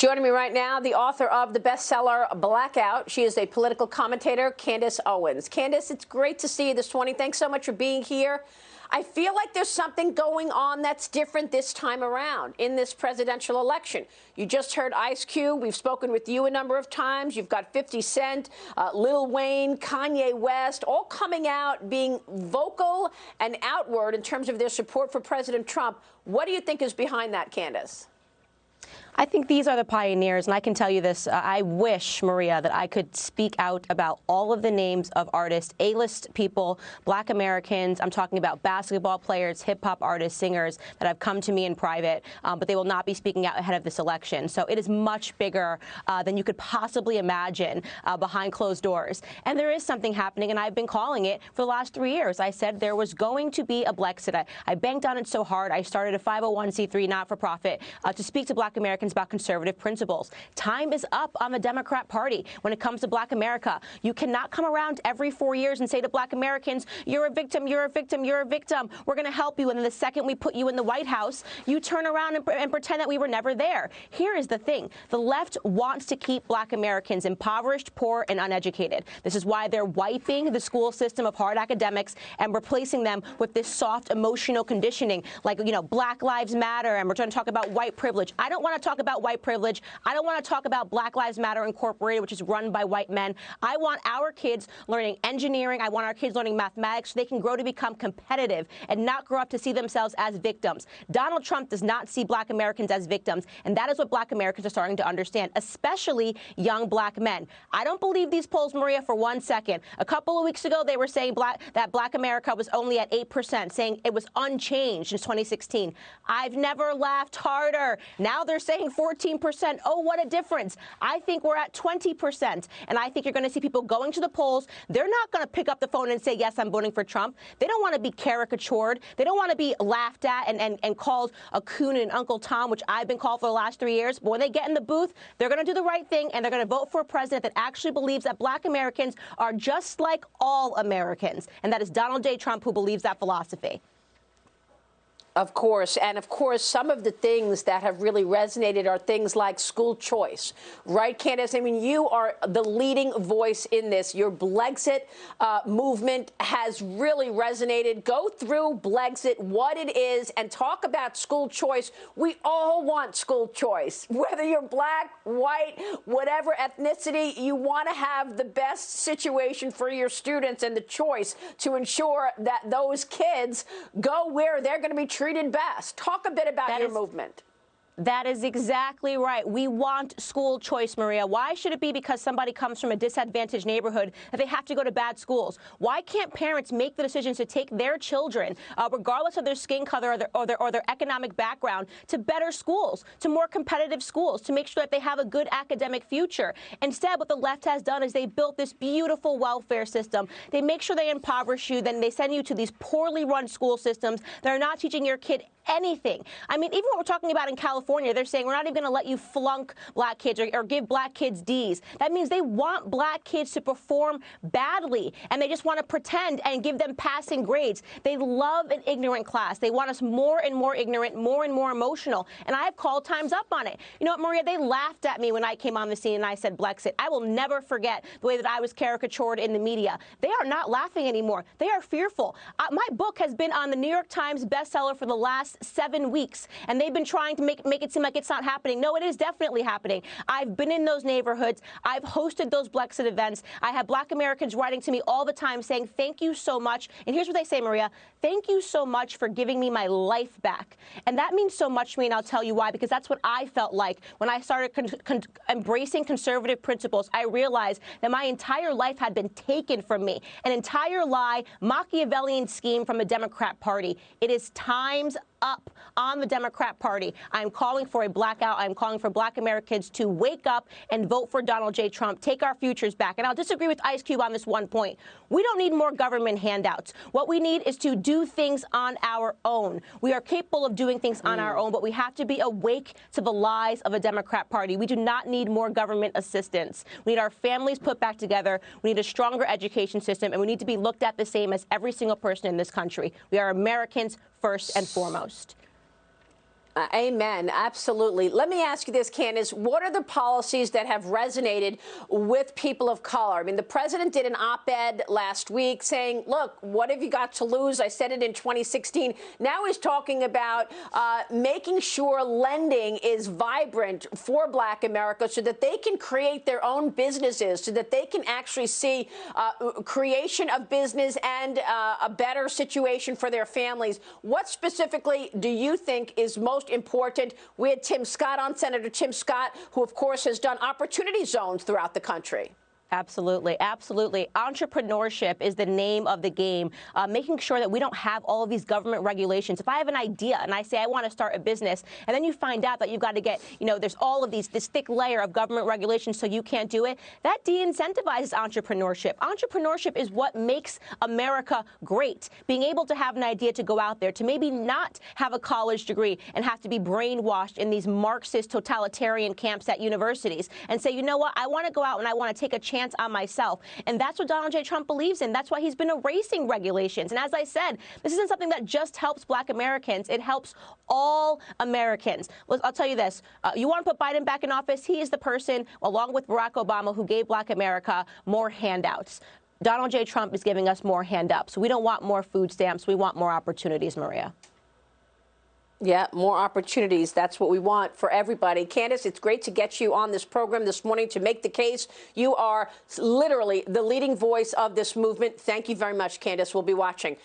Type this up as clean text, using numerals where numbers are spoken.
Joining me right now, the author of the bestseller Blackout. She is a political commentator, Candace Owens. Candace, it's great to see you this morning. Thanks so much for being here. I feel like there's something going on that's different this time around in this presidential election. You just heard Ice Cube. We've spoken with you a number of times. You've got 50 Cent, Lil Wayne, Kanye West, all coming out, being vocal and outward in terms of their support for President Trump. What do you think is behind that, Candace? I think these are the pioneers, and I can tell you this. I wish, Maria, that I could speak out about all of the names of artists, A-list people, Black Americans. I'm talking about basketball players, hip-hop artists, singers that have come to me in private, but they will not be speaking out ahead of this election. So it is much bigger than you could possibly imagine behind closed doors. And there is something happening, and I've been calling it for the last 3 years. I said there was going to be a Blexit. I banked on it so hard. I started a 501c3 not-for-profit to speak to Black Americans about conservative principles. Time is up on the Democrat Party when it comes to Black America. You cannot come around every 4 years and say to Black Americans, you're a victim, you're a victim, you're a victim. We're going to help you. And then the second we put you in the White House, you turn around and pretend that we were never there. Here is the thing. The left wants to keep Black Americans impoverished, poor, and uneducated. This is why they're wiping the school system of hard academics and replacing them with this soft emotional conditioning, like, you know, Black Lives Matter, and we're trying to talk about white privilege. I don't want to talk about white privilege. I don't want to talk about Black Lives Matter Incorporated, which is run by white men. I want our kids learning engineering. I want our kids learning mathematics so they can grow to become competitive and not grow up to see themselves as victims. Donald Trump does not see Black Americans as victims, and that is what Black Americans are starting to understand, especially young Black men. I don't believe these polls, Maria, for 1 second. A couple of weeks ago, they were saying that Black America was only at 8%, saying it was unchanged since 2016. I've never laughed harder. Now they're saying 14%. Oh, what a difference. I think we're at 20%. And I think you're going to see people going to the polls. They're not going to pick up the phone and say, yes, I'm voting for Trump. They don't want to be caricatured. They don't want to be laughed at and called a coon and Uncle Tom, which I've been called for the last 3 years. But when they get in the booth, they're going to do the right thing, and they're going to vote for a president that actually believes that Black Americans are just like all Americans. And that is Donald J. Trump, who believes that philosophy. Of course. And of course, some of the things that have really resonated are things like school choice. Right, Candace? I mean, you are the leading voice in this. Your Blexit movement has really resonated. Go through Blexit, what it is, and talk about school choice. We all want school choice. Whether you're Black, white, whatever ethnicity, you want to have the best situation for your students and the choice to ensure that those kids go where they're going to be treated best. Talk a bit about your movement. That is exactly right. We want school choice, Maria. Why should it be because somebody comes from a disadvantaged neighborhood that they have to go to bad schools? Why can't parents make the decisions to take their children, regardless of their skin color or their economic background, to better schools, to more competitive schools, to make sure that they have a good academic future? Instead, what the left has done is they built this beautiful welfare system. They make sure they impoverish you, then they send you to these poorly run school systems that are not teaching your kid anything. I mean, even what we're talking about in California, they're saying we're not even going to let you flunk Black kids or give Black kids D's. That means they want Black kids to perform badly, and they just want to pretend and give them passing grades. They love an ignorant class. They want us more and more ignorant, more and more emotional. And I have called times up on it. You know what, Maria, they laughed at me when I came on the scene and I said Blexit. I will never forget the way that I was caricatured in the media. They are not laughing anymore. They are fearful. My book has been on the New York Times bestseller for the last 7 weeks, and they've been trying to make it seem like it's not happening. No, it is definitely happening. I've been in those neighborhoods. I've hosted those Blexit events. I have Black Americans writing to me all the time saying, thank you so much. And here's what they say, Maria, thank you so much for giving me my life back. And that means so much to me, and I'll tell you why, because that's what I felt like when I started embracing conservative principles. I realized that my entire life had been taken from me, an entire lie, Machiavellian scheme from the Democrat Party. It is time's up on the Democrat Party. I'm calling for a blackout. I'm calling for Black Americans to wake up and vote for Donald J. Trump, take our futures back. And I'll disagree with Ice Cube on this one point. We don't need more government handouts. What we need is to do things on our own. We are capable of doing things on our own, but we have to be awake to the lies of a Democrat Party. We do not need more government assistance. We need our families put back together. We need a stronger education system, and we need to be looked at the same as every single person in this country. We are Americans first and foremost. Amen. Absolutely. Let me ask you this, Candace. What are the policies that have resonated with people of color? I mean, the president did an op-ed last week saying, look, what have you got to lose? I said it in 2016. Now he's talking about making sure lending is vibrant for Black America so that they can create their own businesses, so that they can actually see creation of business and a better situation for their families. What specifically do you think is most important? We had Tim Scott on, Senator Tim Scott, who, of course, has done opportunity zones throughout the country. Absolutely. Absolutely. Entrepreneurship is the name of the game, making sure that we don't have all of these government regulations. If I have an idea and I say I want to start a business, and then you find out that you've got to get, there's all of this thick layer of government regulations so you can't do it, that de-incentivizes entrepreneurship. Entrepreneurship is what makes America great. Being able to have an idea to go out there, to maybe not have a college degree and have to be brainwashed in these Marxist totalitarian camps at universities and say, you know what, I want to go out and I want to take a chance on myself. And that's what Donald J. Trump believes in. That's why he's been erasing regulations. And as I said, this isn't something that just helps Black Americans. It helps all Americans. I'll tell you this. You want to put Biden back in office? He is the person, along with Barack Obama, who gave Black America more handouts. Donald J. Trump is giving us more handouts. We don't want more food stamps. We want more opportunities, Maria. Yeah, more opportunities. That's what we want for everybody. Candace, it's great to get you on this program this morning to make the case. You are literally the leading voice of this movement. Thank you very much, Candace. We'll be watching.